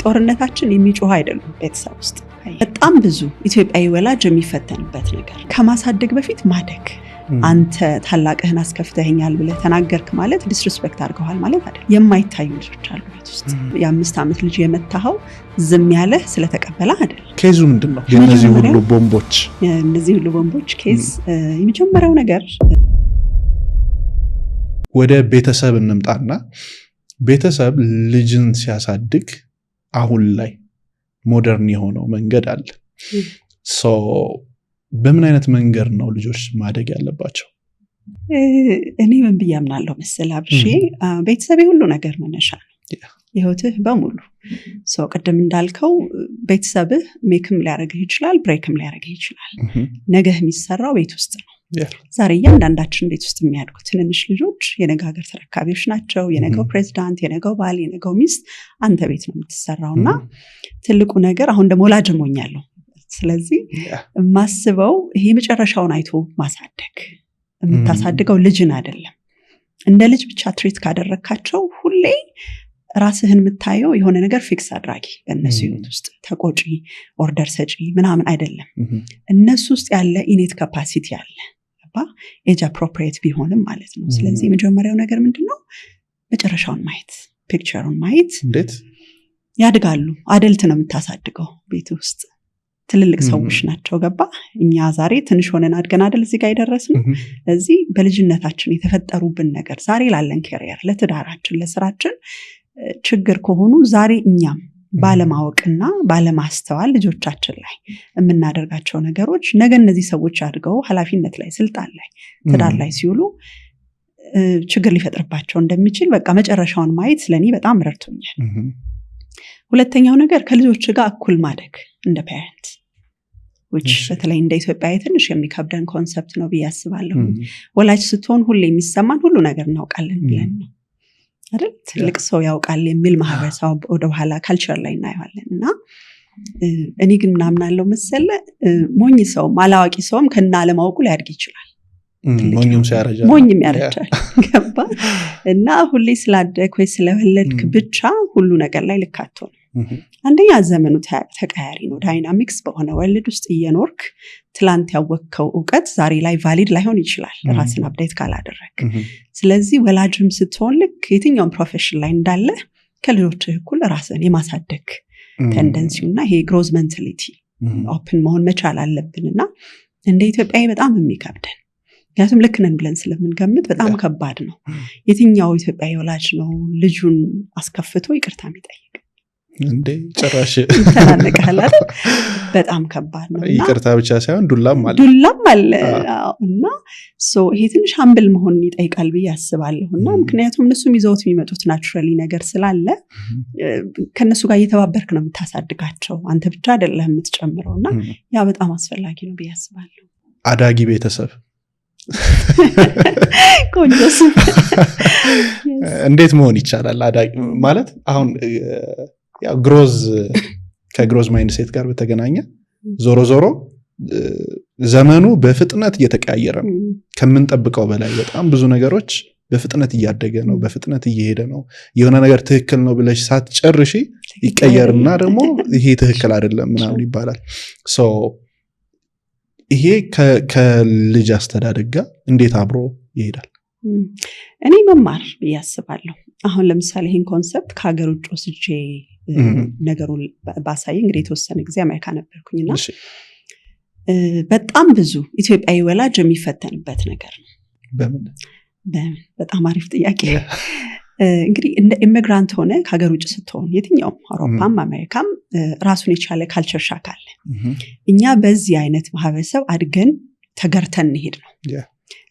ጦርነታችን የሚጮህ አይደለም። ቤተሰብ ውስጥ በጣም ብዙ ኢትዮጵያዊ ወላጅ የሚፈተንበት ነገር ከማሳደግ በፊት ማደግ። አንተ ታላቅህን አስከፍተኸኛል ብለህ ተናገርክ ማለት ዲስሪስፔክት አድርገዋል ማለት አይደለም። የማይታዩ ልጆች አሉ ቤት ውስጥ። የ5 ዓመት ልጅ የመታኸው ዝም ያለህ ስለተቀበለ አይደለም። ኬዙ ምንድነው? እነዚህ ሁሉ ቦምቦች ኬዝ የመጀመሪያው ነገር ወደ ቤተሰብ እንምጣና ቤተሰብ ልጅን ሲያሳድግ አሁን ላይ ሞደርን የሆነው መንገድ አለ። በምን አይነት መንገድ ነው ልጆች ማደግ ያለባቸው? እኔ ምን ብዬ አምናለሁ መሰለህ አብርሽ፣ ቤተሰብ ሁሉ ነገር መነሻ ነው ህይወትህ በሙሉ። ቅድም እንዳልከው ቤተሰብህ ሜክም ሊያደርግህ ይችላል፣ ብሬክም ሊያደርግህ ይችላል። ነገህ የሚሰራው ቤት ውስጥ ነው። ዛሬ እያንዳንዳችን ቤት ውስጥ የሚያድጉ ትንንሽ ልጆች የነገ ሀገር ተረካቢዎች ናቸው። የነገው ፕሬዚዳንት፣ የነገው ባል፣ የነገው ሚስት አንተ ቤት ነው የምትሰራው። እና ትልቁ ነገር አሁን ደግሞ ወላጅ ሆኛለሁ። ስለዚህ የማስበው ይሄ መጨረሻውን አይቶ ማሳደግ። የምታሳድገው ልጅን አይደለም። እንደ ልጅ ብቻ ትሪት ካደረግካቸው ሁሌ ራስህን የምታየው የሆነ ነገር ፊክስ አድራጊ በእነሱ ህይወት ውስጥ ተቆጪ፣ ኦርደር ሰጪ ምናምን አይደለም። እነሱ ውስጥ ያለ ኢኔት ካፓሲቲ አለ፣ ኤጅ አፕሮፕሪየት ቢሆንም ማለት ነው። ስለዚህ የመጀመሪያው ነገር ምንድነው? መጨረሻውን ማየት፣ ፒክቸሩን ማየት። እንዴት ያድጋሉ? አደልት ነው የምታሳድገው ቤት ውስጥ ትልልቅ ሰዎች ናቸው። ገባ? እኛ ዛሬ ትንሽ ሆነን አድገን አደል እዚህ ጋር የደረስነው። ስለዚህ በልጅነታችን የተፈጠሩብን ነገር ዛሬ ላለን ኬሪየር፣ ለትዳራችን፣ ለስራችን ችግር ከሆኑ ዛሬ እኛም ባለማወቅና ባለማስተዋል ልጆቻችን ላይ የምናደርጋቸው ነገሮች ነገ እነዚህ ሰዎች አድገው ኃላፊነት ላይ፣ ስልጣን ላይ፣ ትዳር ላይ ሲውሉ ችግር ሊፈጥርባቸው እንደሚችል በቃ መጨረሻውን ማየት ስለኔ በጣም ረድቶኛል። ሁለተኛው ነገር ከልጆች ጋር እኩል ማደግ እንደ ፓረንት በተለይ እንደ ኢትዮጵያ ትንሽ የሚከብደን ኮንሰፕት ነው ብዬ አስባለሁ። ወላጅ ስትሆን ሁሌ የሚሰማን ሁሉ ነገር እናውቃለን ብለን ነው አይደል? ትልቅ ሰው ያውቃል የሚል ማህበረሰብ ወደ ኋላ ካልቸር ላይ እናየዋለን። እና እኔ ግን ምናምናለው መሰለ ሞኝ ሰውም አላዋቂ ሰውም ከና አለማወቁ ሊያድግ ይችላል። ሞኝም ያረጃል። ገባ? እና ሁሌ ስላደግ ወይ ስለወለድክ ብቻ ሁሉ ነገር ላይ ልካቶ ነው። አንደኛ ዘመኑ ተቀያሪ ነው። ዳይናሚክስ በሆነ ወርልድ ውስጥ እየኖርክ ትላንት ያወቅከው እውቀት ዛሬ ላይ ቫሊድ ላይሆን ይችላል ራስን አፕዴት ካላደረግ። ስለዚህ ወላጅም ስትሆን ልክ የትኛውም ፕሮፌሽን ላይ እንዳለ ከልጆችህ እኩል ራስን የማሳደግ ቴንደንሲውና ይሄ ግሮዝ ሜንታሊቲ ኦፕን መሆን መቻል አለብንና እንደ ኢትዮጵያዊ በጣም የሚከብደን ምክንያቱም ልክ ነን ብለን ስለምንገምት በጣም ከባድ ነው። የትኛው ኢትዮጵያዊ ወላጅ ነው ልጁን አስከፍቶ ይቅርታ የሚጠይቅ? እንዴ ጭራሽ ተናነቀሃል አይደል? በጣም ከባድ ነው። ይቅርታ ብቻ ሳይሆን ዱላም አለ እና ይሄ ትንሽ ሀምብል መሆን ይጠይቃል ብዬ አስባለሁ። እና ምክንያቱም እነሱም ይዘውት የሚመጡት ናቹራሊ ነገር ስላለ ከነሱ ጋር እየተባበርክ ነው የምታሳድጋቸው፣ አንተ ብቻ አይደለህም የምትጨምረው። እና ያ በጣም አስፈላጊ ነው ብዬ አስባለሁ። አዳጊ ቤተሰብ ቆንጆስ እንዴት መሆን ይቻላል? አዳጊ ማለት አሁን ያው ከግሮዝ ማይንድሴት ጋር በተገናኘ ዞሮ ዘመኑ በፍጥነት እየተቀያየረ ነው። ከምንጠብቀው በላይ በጣም ብዙ ነገሮች በፍጥነት እያደገ ነው፣ በፍጥነት እየሄደ ነው። የሆነ ነገር ትክክል ነው ብለሽ ሳትጨርሺ ይቀየርና ደግሞ ይሄ ትክክል አይደለም ምናምን ይባላል። ይሄ ከልጅ አስተዳደግ ጋር እንዴት አብሮ ይሄዳል? እኔ መማር ያስባለሁ። አሁን ለምሳሌ ይህን ኮንሰፕት ከሀገር ውጭ ወስጄ ነገሩን ባሳይ፣ እንግዲህ የተወሰነ ጊዜ አሜሪካ ነበርኩኝና በጣም ብዙ ኢትዮጵያዊ ወላጅ የሚፈተንበት ነገር ነው። በምን? በጣም አሪፍ ጥያቄ። እንግዲህ እንደ ኢሚግራንት ሆነ ከሀገር ውጭ ስትሆን የትኛውም አውሮፓም አሜሪካም ራሱን የቻለ ካልቸር ሻክ አለ። እኛ በዚህ አይነት ማህበረሰብ አድገን ተገርተን እንሄድ ነው።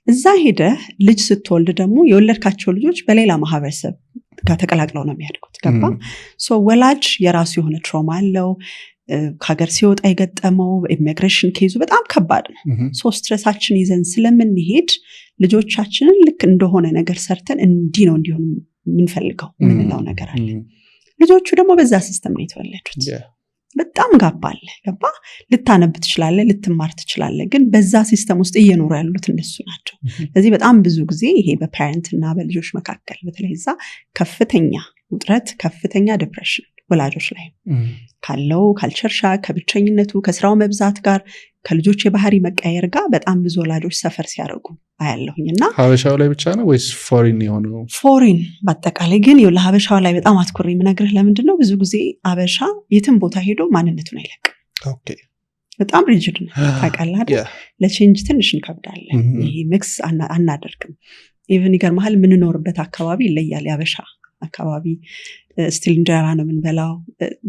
እዛ ሄደ ልጅ ስትወልድ ደግሞ የወለድካቸው ልጆች በሌላ ማህበረሰብ ጋር ተቀላቅለው ነው የሚያድጉት። ገባ? ወላጅ የራሱ የሆነ ትሮማ አለው። ከሀገር ሲወጣ የገጠመው ኢሚግሬሽን ኬዙ በጣም ከባድ ነው። ስትረሳችን ይዘን ስለምንሄድ ልጆቻችንን ልክ እንደሆነ ነገር ሰርተን እንዲህ ነው እንዲሆኑ የምንፈልገው ምንለው ነገር አለ። ልጆቹ ደግሞ በዛ ሲስተም ነው የተወለዱት። በጣም ጋባ አለ። ገባ? ልታነብ ትችላለህ፣ ልትማር ትችላለህ፣ ግን በዛ ሲስተም ውስጥ እየኖሩ ያሉት እነሱ ናቸው። ስለዚህ በጣም ብዙ ጊዜ ይሄ በፓረንት እና በልጆች መካከል በተለይ እዛ ከፍተኛ ውጥረት፣ ከፍተኛ ዲፕሬሽን ወላጆች ላይ ካለው ካልቸር ሻክ ከብቸኝነቱ ከስራው መብዛት ጋር ከልጆች የባህሪ መቀየር ጋር በጣም ብዙ ወላጆች ሰፈር ሲያደርጉ አያለሁኝና ሀበሻው ላይ ብቻ ነው ወይስ ፎሪን የሆነው? ፎሪን በአጠቃላይ ግን ለሀበሻው ላይ በጣም አትኩሬ የምነግርህ ለምንድን ነው ብዙ ጊዜ ሀበሻ የትም ቦታ ሄዶ ማንነቱን አይለቅም። ኦኬ በጣም ሪጅድ ነው ታውቃለህ አይደል? ለቼንጅ ትንሽ እንከብዳለን። ይሄ ሚክስ አናደርግም። ኢቭን ይገርምሃል የምንኖርበት አካባቢ ይለያል። የሀበሻ አካባቢ ስቲል እንጀራ ነው የምንበላው።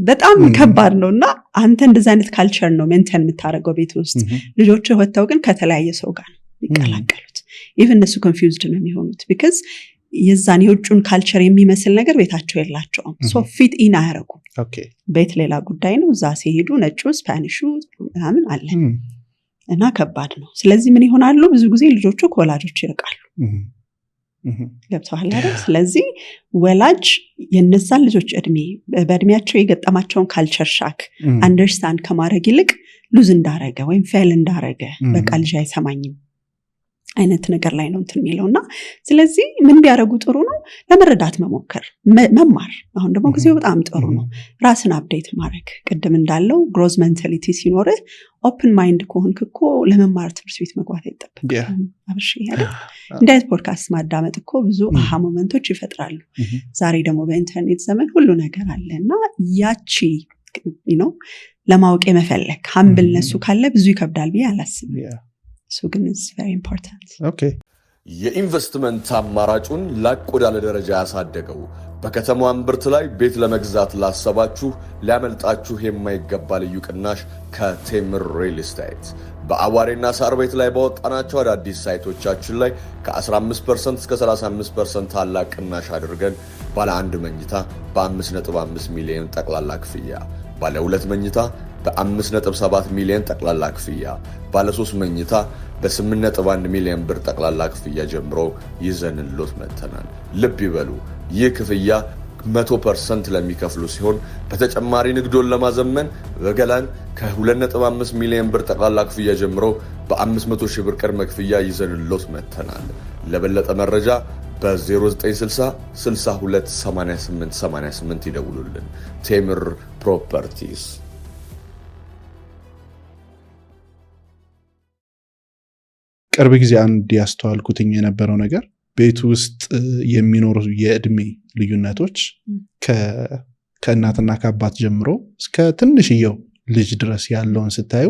በጣም ከባድ ነው እና አንተ እንደዚህ አይነት ካልቸር ነው ሜንቴን የምታደርገው ቤት ውስጥ። ልጆች ወጥተው ግን ከተለያየ ሰው ጋር ይቀላቀሉት። ኢቭን እነሱ ኮንፊውዝድ ነው የሚሆኑት ቢካዝ የዛን የውጩን ካልቸር የሚመስል ነገር ቤታቸው የላቸውም። ሶ ፊት ኢን አያረጉ። ቤት ሌላ ጉዳይ ነው። እዛ ሲሄዱ ነጩ ስፓኒሹ ምናምን አለ እና ከባድ ነው። ስለዚህ ምን ይሆናሉ? ብዙ ጊዜ ልጆቹ ከወላጆች ይርቃሉ። ገብተዋል አይደል? ስለዚህ ወላጅ የነዛን ልጆች በእድሜያቸው የገጠማቸውን ካልቸር ሻክ አንደርስታንድ ከማድረግ ይልቅ ሉዝ እንዳረገ ወይም ፌል እንዳረገ በቃ ልጅ አይሰማኝም አይነት ነገር ላይ ነው እንትን የሚለውና ስለዚህ ምን ቢያደርጉ ጥሩ ነው? ለመረዳት መሞከር መማር። አሁን ደግሞ ጊዜው በጣም ጥሩ ነው። ራስን አፕዴት ማድረግ ቅድም እንዳለው ግሮዝ ሜንታሊቲ ሲኖርህ ኦፕን ማይንድ ከሆንክ እኮ ለመማር ትምህርት ቤት መግባት አይጠበቅም። አብሽ ያለው እንደ አይነት ፖድካስት ማዳመጥ እኮ ብዙ አሃ ሞመንቶች ይፈጥራሉ። ዛሬ ደግሞ በኢንተርኔት ዘመን ሁሉ ነገር አለና ያቺ ነው ለማወቅ የመፈለግ ሀምብልነሱ ካለ ብዙ ይከብዳል ብዬ አላስብም። So it's very important. Okay. የኢንቨስትመንት አማራጩን ላቅ ወዳለ ደረጃ ያሳደገው በከተማው እምብርት ላይ ቤት ለመግዛት ላሰባችሁ ሊያመልጣችሁ የማይገባ ልዩ ቅናሽ ከቴምር ሪል ስቴት በአዋሬና ሳር ቤት ላይ ባወጣናቸው አዳዲስ ሳይቶቻችን ላይ ከ15% እስከ 35% ታላቅ ቅናሽ አድርገን ባለ 1 መኝታ በ5.5 ሚሊዮን ጠቅላላ ክፍያ፣ ባለ 2 መኝታ በ5.7 ሚሊዮን ጠቅላላ ክፍያ፣ ባለ 3 መኝታ በ8.1 ሚሊዮን ብር ጠቅላላ ክፍያ ጀምሮ ይዘንሎት መተናል። ልብ ይበሉ፣ ይህ ክፍያ 100% ለሚከፍሉ ሲሆን በተጨማሪ ንግዶን ለማዘመን በገላን ከ2.5 ሚሊዮን ብር ጠቅላላ ክፍያ ጀምሮ በ500 ሺህ ብር ቅድመ ክፍያ ይዘንሎት መተናል። ለበለጠ መረጃ በ0960 62 88 88 ይደውሉልን። ቴምር ፕሮፐርቲስ። ቅርብ ጊዜ አንድ ያስተዋልኩትኝ የነበረው ነገር ቤት ውስጥ የሚኖሩ የእድሜ ልዩነቶች ከእናትና ከአባት ጀምሮ እስከ ትንሽየው ልጅ ድረስ ያለውን ስታዩ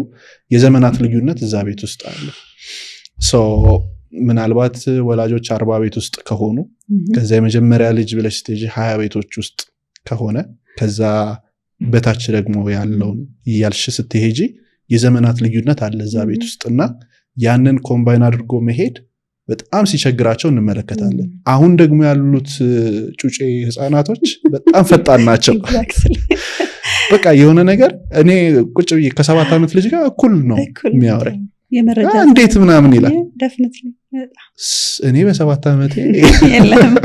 የዘመናት ልዩነት እዛ ቤት ውስጥ አለ። ምናልባት ወላጆች 40 ቤት ውስጥ ከሆኑ ከዛ የመጀመሪያ ልጅ ብለሽ ስትሄጂ 20 ቤቶች ውስጥ ከሆነ ከዛ በታች ደግሞ ያለውን ያልሽ ስትሄጂ የዘመናት ልዩነት አለ እዛ ቤት ውስጥና ያንን ኮምባይን አድርጎ መሄድ በጣም ሲቸግራቸው እንመለከታለን። አሁን ደግሞ ያሉት ጩጬ ህፃናቶች በጣም ፈጣን ናቸው። በቃ የሆነ ነገር እኔ ቁጭ ብዬ ከ7 ዓመት ልጅ ጋር እኩል ነው የሚያወራኝ። እንዴት ምናምን ይላል። እኔ በ7 ዓመቴ የለም።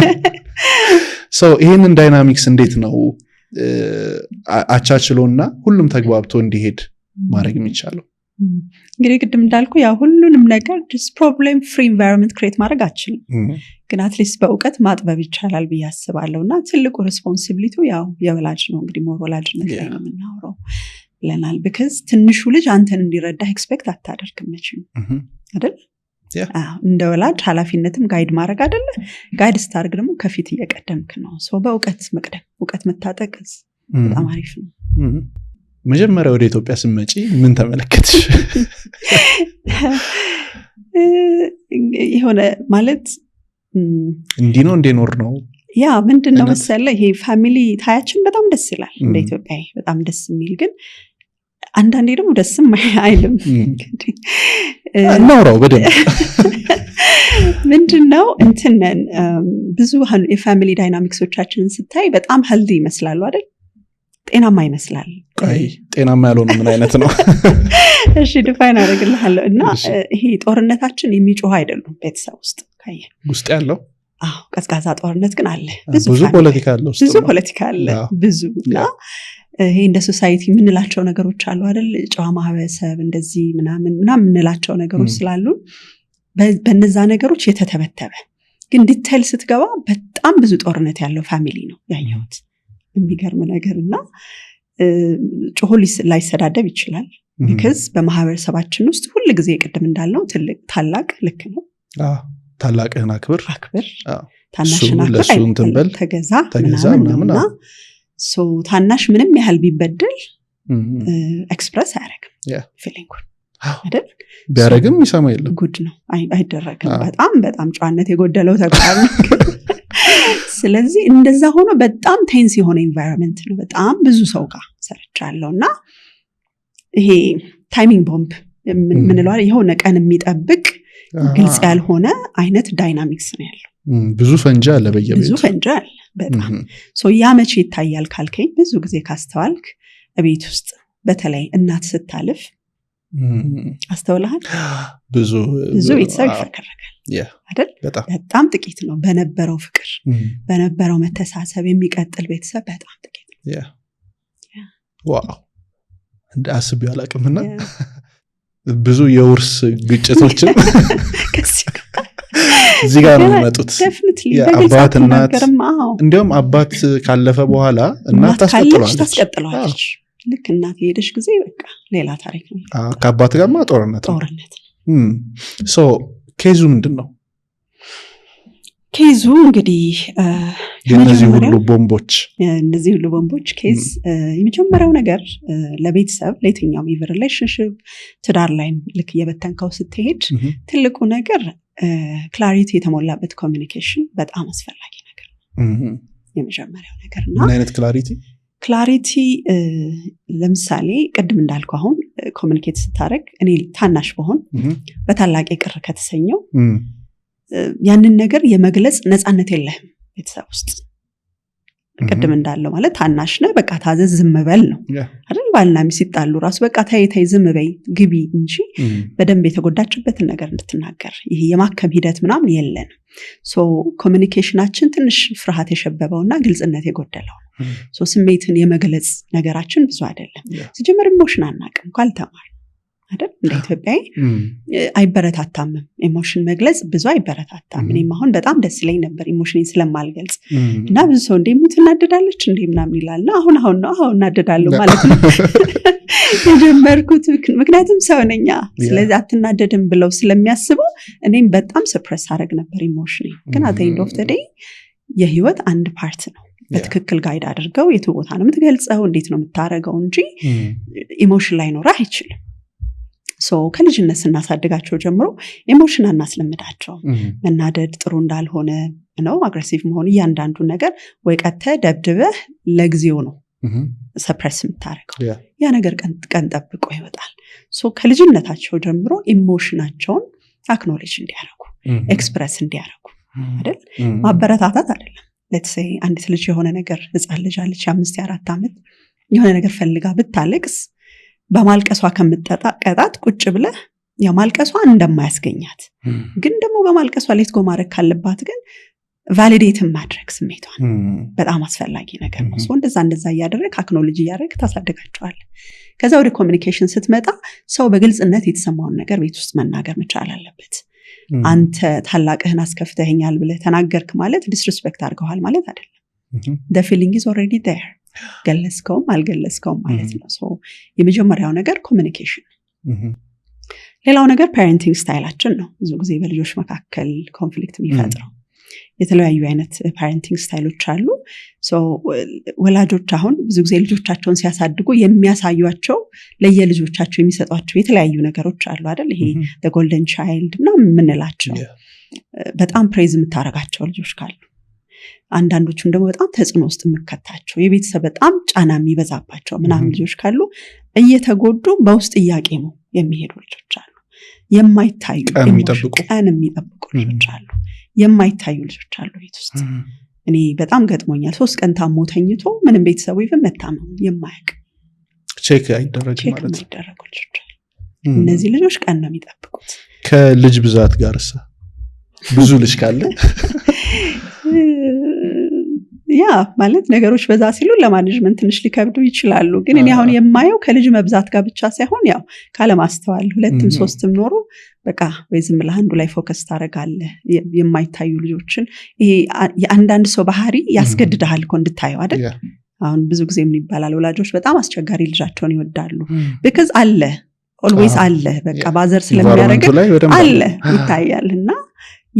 ይህንን ዳይናሚክስ እንዴት ነው አቻችሎና ሁሉም ተግባብቶ እንዲሄድ ማድረግ የሚቻለው? እንግዲህ ቅድም እንዳልኩ ያ ሁሉንም ነገር just problem free environment create ማድረግ አችልም፣ ግን አትሊስት በእውቀት ማጥበብ ይቻላል ብዬ አስባለሁና ትልቁ ሬስፖንሲቢሊቲ ያው የወላጅ ነው። እንግዲህ ሞር ወላጅነት ላይ ነው የምናወራው ብለናል። because ትንሹ ልጅ አንተን እንዲረዳ ኤክስፔክት አታደርግም መቼም አይደል? እንደ ወላጅ ኃላፊነትም ጋይድ ማድረግ አይደለ? ጋይድ ስታርግ ደግሞ ከፊት እየቀደምክ ነው። በእውቀት መቅደም፣ እውቀት መታጠቅ በጣም አሪፍ ነው። መጀመሪያ ወደ ኢትዮጵያ ስመጪ ምን ተመለከትሽ? የሆነ ማለት እንዲህ ነው እንደኖር ነው ያ ምንድነው መሰለ ይሄ ፋሚሊ ታያችን በጣም ደስ ይላል። እንደ ኢትዮጵያ በጣም ደስ የሚል ግን አንዳንዴ ደግሞ ደስም አይልም። እናውራው በደንብ ምንድነው እንትነን ብዙ የፋሚሊ ዳይናሚክሶቻችንን ስታይ በጣም ሄልዲ ይመስላሉ አይደል? ጤናማ ይመስላል። ጤናማ ያልሆነ ምን አይነት ነው? እሺ ዲፋይን አደርግልሃለሁ። እና ይሄ ጦርነታችን የሚጮህ አይደሉም። ቤተሰብ ውስጥ ካየ ውስጥ ያለው ቀዝቃዛ ጦርነት ግን አለ። ብዙ ፖለቲካ አለ፣ ብዙ ፖለቲካ አለ፣ ብዙ እና ይሄ እንደ ሶሳይቲ የምንላቸው ነገሮች አሉ አይደል? ጨዋ ማህበረሰብ እንደዚህ ምናምን የምንላቸው ነገሮች ስላሉ በነዛ ነገሮች የተተበተበ ግን ዲቴይል ስትገባ በጣም ብዙ ጦርነት ያለው ፋሚሊ ነው ያየሁት። የሚገርም ነገር እና ጮሆ ላይሰዳደብ ይችላል። ቢካዝ በማህበረሰባችን ውስጥ ሁል ጊዜ ቅድም እንዳልነው ትልቅ ታላቅ ልክ ነው። ታላቅህን አክብር፣ ታናሽን አክብር፣ ተገዛ ምናምንና ታናሽ ምንም ያህል ቢበደል ኤክስፕረስ አያደርግም ፊሊንጉን አይደል? ቢያደርግም ይሰማ የለም ጉድ ነው አይደረግም። በጣም በጣም ጨዋነት የጎደለው ተግባር ነው። ስለዚህ እንደዛ ሆኖ በጣም ቴንስ የሆነ ኢንቫይሮንመንት ነው። በጣም ብዙ ሰው ጋር ሰርቻለሁ እና ይሄ ታይሚንግ ቦምብ ምንለዋል የሆነ ቀን የሚጠብቅ ግልጽ ያልሆነ አይነት ዳይናሚክስ ነው ያለው። ብዙ ፈንጃ አለ በየቤቱ ብዙ ፈንጃ አለ በጣም ያ መቼ ይታያል ካልከኝ ብዙ ጊዜ ካስተዋልክ ቤት ውስጥ በተለይ እናት ስታልፍ አስተውልሃል? ብዙ ቤተሰብ ይፈከረካል አይደል? በጣም ጥቂት ነው በነበረው ፍቅር በነበረው መተሳሰብ የሚቀጥል ቤተሰብ በጣም ጥቂት ነው። ዋው እንደ አስቤው አላውቅምና ብዙ የውርስ ግጭቶችን እዚህ ጋር ነው የሚመጡት። አባት እናት እንዲያውም አባት ካለፈ በኋላ እናት ታስቀጥለዋለች። ልክ እናት የሄደች ጊዜ በቃ ሌላ ታሪክ ነው። ከአባት ጋርማ ጦርነት ኬዙ ምንድን ነው? ኬዙ እንግዲህ እነዚህ ሁሉ ቦምቦች ኬዝ የመጀመሪያው ነገር ለቤተሰብ ለየትኛውም ኢቨን ሪሌሽንሽፕ ትዳር ላይ ልክ እየበተንከው ስትሄድ ትልቁ ነገር ክላሪቲ የተሞላበት ኮሚኒኬሽን በጣም አስፈላጊ ነገር ነው። የመጀመሪያው ነገር እና ምን አይነት ክላሪቲ ለምሳሌ ቅድም እንዳልኩ አሁን ኮሚኒኬት ስታደርግ እኔ ታናሽ በሆን በታላቅ ቅር ከተሰኘው ያንን ነገር የመግለጽ ነፃነት የለህም ቤተሰብ ውስጥ። ቅድም እንዳለው ማለት ታናሽ ነህ በቃ ታዘዝ ዝም በል ነው አይደል? ባልና ሚስት ሲጣሉ ራሱ በቃ ተይ ዝም በይ ግቢ እንጂ በደንብ የተጎዳችበትን ነገር እንድትናገር ይሄ የማከም ሂደት ምናምን የለንም። ኮሚኒኬሽናችን ትንሽ ፍርሃት የሸበበውና ግልጽነት የጎደለው ነው። ስሜትን የመግለጽ ነገራችን ብዙ አይደለም። ሲጀመር ኢሞሽን አናውቅም ካልተማር አይደል? እንደ ኢትዮጵያዊ አይበረታታም ኢሞሽን መግለጽ ብዙ አይበረታታም። እኔም አሁን በጣም ደስ ይለኝ ነበር ኢሞሽኔን ስለማልገልጽ እና ብዙ ሰው እንደ ሙት እናደዳለች እንደ ምናምን ይላልና አሁን እናደዳለሁ ማለት ነው የጀመርኩት። ምክንያቱም ሰው ነኝ። ስለዚህ አትናደድም ብለው ስለሚያስቡ እኔም በጣም ሰፕረስ አደረግ ነበር ኢሞሽኔን። ግን አት ኤንድ ኦፍ ዘ ዴይ የህይወት አንድ ፓርት ነው። በትክክል ጋይድ አድርገው የቱ ቦታ ነው የምትገልጸው እንዴት ነው የምታረገው እንጂ ኢሞሽን ላይ ኖር አይችልም። ከልጅነት ስናሳድጋቸው ጀምሮ ኢሞሽን አናስለምዳቸው። መናደድ ጥሩ እንዳልሆነ ነው፣ አግሬሲቭ መሆን እያንዳንዱ ነገር ወይ ቀጥተህ ደብድበህ ለጊዜው ነው ሰፕሬስ የምታደርገው። ያ ነገር ቀን ጠብቆ ይወጣል። ከልጅነታቸው ጀምሮ ኢሞሽናቸውን አክኖሌጅ እንዲያደርጉ ኤክስፕረስ እንዲያደርጉ አይደል? ማበረታታት አይደለም። ሌትስ ሴይ አንዲት ልጅ የሆነ ነገር ህፃን ልጅ አለች 5-4 ዓመት የሆነ ነገር ፈልጋ ብታለቅስ በማልቀሷ ከምትቀጣት ቁጭ ብለህ ያው ማልቀሷ እንደማያስገኛት ግን ደግሞ በማልቀሷ ሌትጎ ማድረግ ካለባት ግን ቫሊዴትን ማድረግ ስሜቷን በጣም አስፈላጊ ነገር ነው። እንደዛ እያደረግ አክኖሎጂ እያደረግ ታሳድጋቸዋል። ከዛ ወደ ኮሚኒኬሽን ስትመጣ ሰው በግልጽነት የተሰማውን ነገር ቤት ውስጥ መናገር መቻል አለበት። አንተ ታላቅህን አስከፍተኸኛል ብለህ ተናገርክ ማለት ዲስሪስፔክት አድርገዋል ማለት አይደለም። the feeling is already there ገለስከውም አልገለስከውም ማለት ነው። የመጀመሪያው ነገር ኮሚኒኬሽን። ሌላው ነገር ፓረንቲንግ ስታይላችን ነው። ብዙ ጊዜ በልጆች መካከል ኮንፍሊክት የሚፈጥረው የተለያዩ አይነት ፓረንቲንግ ስታይሎች አሉ። ወላጆች አሁን ብዙ ጊዜ ልጆቻቸውን ሲያሳድጉ የሚያሳዩቸው ለየልጆቻቸው የሚሰጧቸው የተለያዩ ነገሮች አሉ አይደል? ይሄ ጎልደን ቻይልድ እና የምንላቸው በጣም ፕሬዝ የምታረጋቸው ልጆች ካሉ፣ አንዳንዶቹም ደግሞ በጣም ተጽዕኖ ውስጥ የምከታቸው የቤተሰብ በጣም ጫና የሚበዛባቸው ምናምን ልጆች ካሉ እየተጎዱ በውስጥ እያቄሙ የሚሄዱ ልጆች አሉ። የማይታዩ ቀን የሚጠብቁ ልጆች አሉ። የማይታዩ ልጆች አሉ ቤት ውስጥ። እኔ በጣም ገጥሞኛል። 3 ቀን ታሞ ተኝቶ ምንም ቤተሰቡ ይፍን መታመሙ የማያውቅ ቼክ አይደረግም ማለት የሚደረጉ ልጆች አሉ። እነዚህ ልጆች ቀን ነው የሚጠብቁት። ከልጅ ብዛት ጋር ብዙ ልጅ ካለ ያ ማለት ነገሮች በዛ ሲሉ ለማኔጅመንት ትንሽ ሊከብዱ ይችላሉ። ግን እኔ አሁን የማየው ከልጅ መብዛት ጋር ብቻ ሳይሆን ያው ካለማስተዋል 2ም 3ም ኖሮ በቃ ወይ ዝም ብለህ አንዱ ላይ ፎከስ ታደርጋለህ። የማይታዩ ልጆችን ይሄ የአንዳንድ ሰው ባህሪ ያስገድድሃል እኮ እንድታየው አይደል? አሁን ብዙ ጊዜ ምን ይባላል ወላጆች በጣም አስቸጋሪ ልጃቸውን ይወዳሉ because አለ always አለ በቃ ባዘር ስለሚያደርግ አለ ይታያልና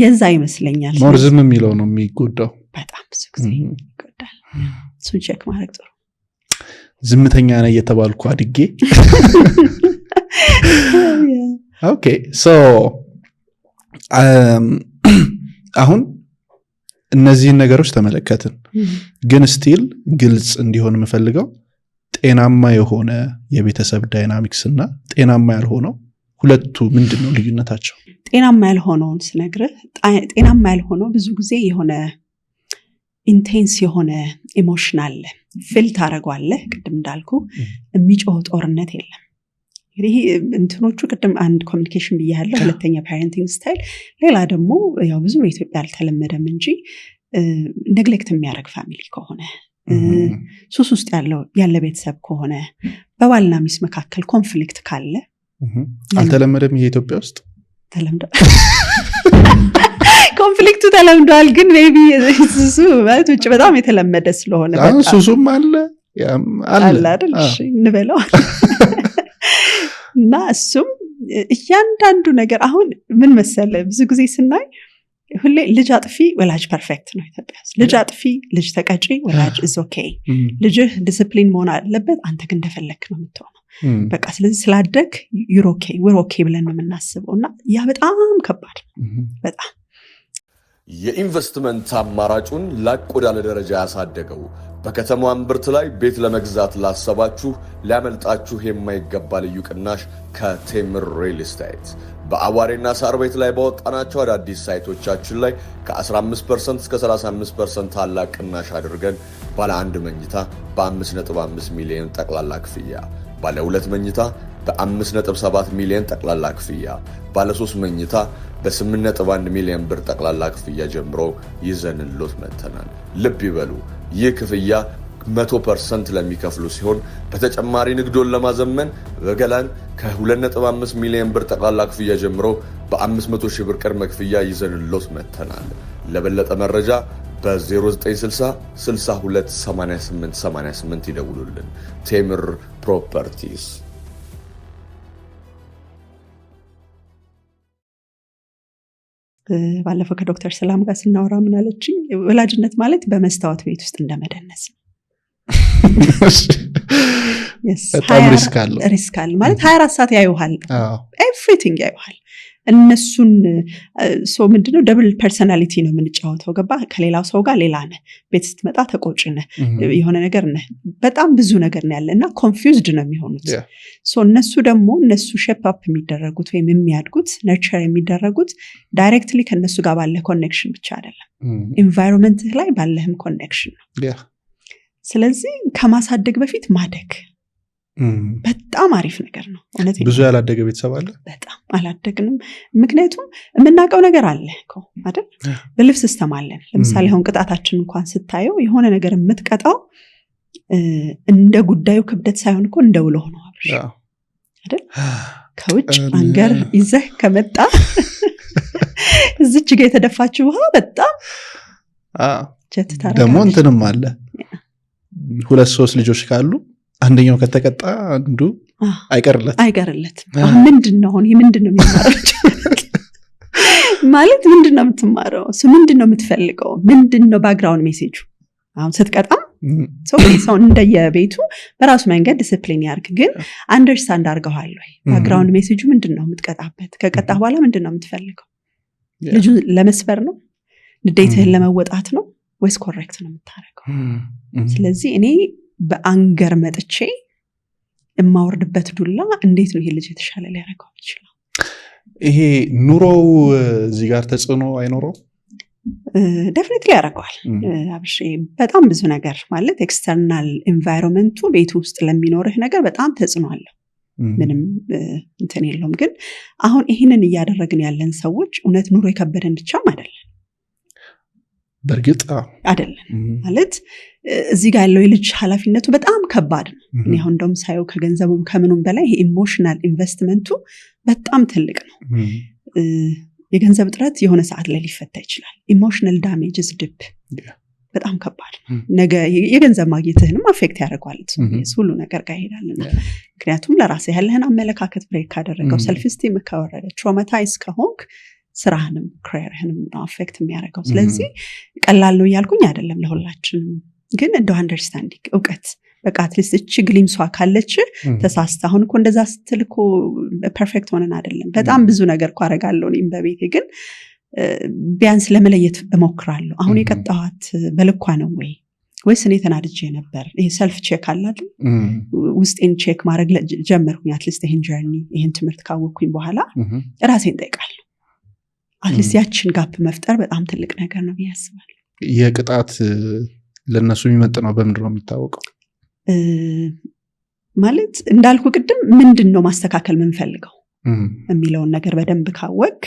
የዛ ይመስለኛል ሞርዝም የሚለው ነው የሚጎዳው በጣም ብዙ ጊዜ ይጎዳል እሱን ቼክ ማድረግ ጥሩ ዝምተኛ ነኝ እየተባልኩ አድጌ ኦኬ ሶ አሁን እነዚህን ነገሮች ተመለከትን ግን ስቲል ግልጽ እንዲሆን የምፈልገው ጤናማ የሆነ የቤተሰብ ዳይናሚክስ እና ጤናማ ያልሆነው ሁለቱ ምንድነው ልዩነታቸው ጤናማ ያልሆነውን ስነግርህ ጤናማ ያልሆነው ብዙ ጊዜ የሆነ ኢንቴንስ የሆነ ኢሞሽናል ፊል ታረጋለህ ቅድም እንዳልኩ የሚጮህ ጦርነት የለም እንግዲህ እንትኖቹ ቅድም አንድ ኮሚኒኬሽን ብያለሁ ሁለተኛ ፓረንቲንግ ስታይል ሌላ ደግሞ ያው ብዙ በኢትዮጵያ አልተለመደም እንጂ ኔግሌክት የሚያደርግ ፋሚሊ ከሆነ ሱስ ውስጥ ያለ ቤተሰብ ከሆነ በባልና ሚስት መካከል ኮንፍሊክት ካለ አልተለመደም ይሄ ኢትዮጵያ ውስጥ ተለምዷል ኮንፍሊክቱ ተለምዷል ግን ሜቢ ሱሱ ማለት ውጭ በጣም የተለመደ ስለሆነ በጣም ሱሱም አለ አይደል እሺ እንበለው እና እሱም እያንዳንዱ ነገር አሁን ምን መሰለ ብዙ ጊዜ ስናይ ሁሌ ልጅ አጥፊ ወላጅ ፐርፌክት ነው ኢትዮጵያ ልጅ አጥፊ ልጅ ተቀጪ ወላጅ is okay ልጅህ ዲሲፕሊን መሆን አለበት አንተ ግን እንደፈለክ ነው የምትሆነው በቃ ስለዚህ ስላደግ you're okay we're okay ብለን ነው የምናስበውና ያ በጣም ከባድ በጣም የኢንቨስትመንት አማራጩን ላቅ ወዳለ ደረጃ ያሳደገው በከተማው እምብርት ላይ ቤት ለመግዛት ላሰባችሁ ሊያመልጣችሁ የማይገባ ልዩ ቅናሽ ከቴምር ሪል ስቴት በአዋሬና ሳር ቤት ላይ ባወጣናቸው አዳዲስ ሳይቶቻችን ላይ ከ15% እስከ 35% ታላቅ ቅናሽ አድርገን ባለ 1 መኝታ በ5.5 ሚሊዮን ጠቅላላ ክፍያ ባለ 2 መኝታ በ5.7 ሚሊዮን ጠቅላላ ክፍያ ባለ 3 መኝታ በ8.1 ሚሊዮን ብር ጠቅላላ ክፍያ ጀምሮ ይዘንሎት መተናል ልብ ይበሉ ይህ ክፍያ 100% ለሚከፍሉ ሲሆን በተጨማሪ ንግዶን ለማዘመን በገላን ከ2.5 ሚሊዮን ብር ጠቅላላ ክፍያ ጀምሮ በ500 ሺህ ብር ቅድመ ክፍያ ይዘንሎት መተናል ለበለጠ መረጃ በ0960 62 88 88 ይደውሉልን ቴምር ፕሮፐርቲስ ባለፈው ከዶክተር ሰላም ጋር ስናወራ ምን አለችኝ ወላጅነት ማለት በመስታወት ቤት ውስጥ እንደመደነስ በጣም ሪስክ አለ ማለት 24 ሰዓት ያዩሃል ኤቭሪቲንግ ያዩሃል እነሱን ሶ ምንድነው ደብል ፐርሰናሊቲ ነው የምንጫወተው ገባ ከሌላው ሰው ጋር ሌላ ነህ ቤት ስትመጣ ተቆጭነህ የሆነ ነገር ነህ በጣም ብዙ ነገር ነው ያለና ኮንፊውዝድ ነው የሚሆኑት ሶ እነሱ ደግሞ እነሱ ሼፕ አፕ የሚደረጉት ወይም የሚያድጉት ነርቸር የሚደረጉት ዳይሬክትሊ ከነሱ ጋር ባለ ኮኔክሽን ብቻ አይደለም ኢንቫይሮንመንት ላይ ባለህም ኮኔክሽን ነው ስለዚህ ከማሳደግ በፊት ማደግ በጣም አሪፍ ነገር ነው እውነቴን ብዙ ያላደገ ቤተሰብ አለ በጣም አላደግንም ምክንያቱም የምናውቀው ነገር አለ እኮ አይደል በልብስ ሲስተም አለን ለምሳሌ አሁን ቅጣታችን እንኳን ስታየው የሆነ ነገር የምትቀጣው እንደ ጉዳዩ ክብደት ሳይሆን እኮ እንደ ውሎ ነው አይደል ከውጭ አንገር ይዘህ ከመጣ እዚች ጋር የተደፋችው ውሃ በጣም ደግሞ እንትንም አለ 2-3 ልጆች ካሉ አንደኛው ከተቀጣ አንዱ አይቀርለት አሁን ምንድነው ይሄ ምንድነው የሚማረው ማለት ምንድነው የምትማረው ምንድነው የምትፈልገው ምንድነው ባክግራውንድ ሜሴጁ አሁን ስትቀጣ ሰው እንደየቤቱ በራሱ መንገድ ዲሲፕሊን ያርግ ግን አንደርስታንድ አድርገዋል ወይ ባክግራውንድ ሜሴጁ ምንድነው የምትቀጣበት ከቀጣ በኋላ ምንድነው የምትፈልገው ልጁ ለመስበር ነው ንዴትህን ለመወጣት ነው ወይስ ኮሬክት ነው የምታረገው ስለዚህ እኔ በአንገር መጥቼ የማወርድበት ዱላ እንዴት ነው ይሄ ልጅ የተሻለ ሊያረጋው ይችላል ይሄ ኑሮው እዚህ ጋር ተጽዕኖ አይኖረው ዴፊኒትሊ ያረጋዋል አብሽ በጣም ብዙ ነገር ማለት ኤክስተርናል ኤንቫይሮንመንቱ ቤት ውስጥ ለሚኖርህ ነገር በጣም ተጽዕኖ አለው ምንም እንትን የለውም ግን አሁን ይሄንን እያደረግን ያለን ሰዎች እውነት ኑሮ የከበደን ብቻም አይደለም በርግጥ አይደለም ማለት እዚህ ጋር ያለው የልጅ ኃላፊነቱ በጣም ከባድ ነው እኔ አሁን እንደውም ሳየው ከገንዘቡም ከምኑም በላይ ይሄ ኢሞሽናል ኢንቨስትመንቱ በጣም ትልቅ ነው የገንዘብ እጥረት የሆነ ሰዓት ላይ ሊፈታ ይችላል ኢሞሽናል ዳሜጅ is deep በጣም ከባድ ነገ የገንዘብ ማግኘትህንም አፌክት ያደርገዋል ሁሉ ነገር ጋር ይሄዳልና ምክንያቱም ለራስ ያለህን አመለካከት ብሬክ ካደረገው ሰልፍ ስቲም ከወረደ ትራውማታይዝ ከሆንክ ስራህንም ካሪየርህንም ነው አፌክት የሚያደርገው ስለዚህ ቀላል ነው እያልኩኝ አይደለም ለሁላችንም ግን እንደው አንደርስታንዲንግ እውቀት በቃ አትሊስት እቺ ግሊምሷ ካለች ተሳስተ አሁን እኮ እንደዛ ስትል እኮ ፐርፌክት ሆነን አይደለም በጣም ብዙ ነገር እኮ አደርጋለሁ እኔም በቤቴ ግን ቢያንስ ለመለየት እሞክራለሁ አሁን የቀጣኋት በልኳ ነው ወይስ እኔ ተናድጄ ነበር ይሄ ሰልፍ ቼክ አለ አይደል ውስጤን ቼክ ማድረግ ጀመርኩኝ አትሊስት ይሄን ጀርኒ ይሄን ትምህርት ካወቅኩኝ በኋላ ራሴን ጠይቃለሁ አትሊስት ያችን ጋፕ መፍጠር በጣም ትልቅ ነገር ነው ያስባለሁ የቅጣት ለነሱ የሚመጥነው በምንድነው የሚታወቀው ማለት እንዳልኩ ቅድም ምንድነው ማስተካከል ምንፈልገው የሚለውን ነገር በደንብ ካወቅ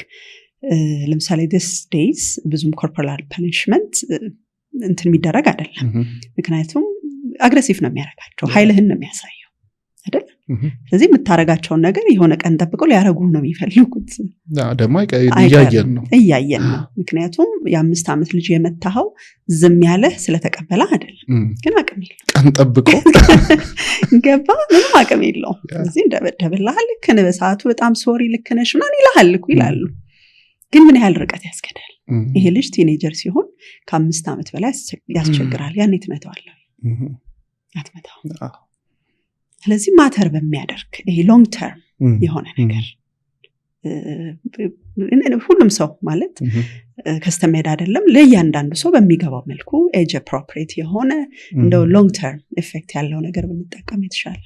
ለምሳሌ this days ብዙም corporal punishment እንትን የሚደረግ አይደለም ምክንያቱም አግሬሲቭ ነው የሚያረጋቸው ኃይልህን ነው የሚያሳየው አይደል ስለዚህ የምታረጋቸውን ነገር የሆነ ቀን ጠብቀው ሊያረጉ ነው የሚፈልጉት ደግሞ እያየን ነው ምክንያቱም የ5 ዓመት ልጅ የመታኸው ዝም ያለ ስለተቀበለ አይደለም ግን አቅም የለው ቀን ጠብቆ ገባ ምንም አቅም የለው ስለዚህ እንደበደብልሃል ልክ ነህ በሰዓቱ በጣም ሶሪ ልክ ነሽ ምናምን ይልሃል እኮ ይላሉ ግን ምን ያህል ርቀት ያስከዳል ይሄ ልጅ ቲኔጀር ሲሆን ከ5 ዓመት በላይ ያስቸግራል ያኔ ትመታዋለህ አትመታው ስለዚህ ማተር በሚያደርግ ይሄ ሎንግ ተርም የሆነ ነገር ሁሉም ሰው ማለት ከስተሜድ አይደለም ለእያንዳንዱ ሰው በሚገባው መልኩ ኤጅ አፕሮፕሪየት የሆነ እንደው ሎንግ ተርም ኢፌክት ያለው ነገር ብንጠቀም የተሻለ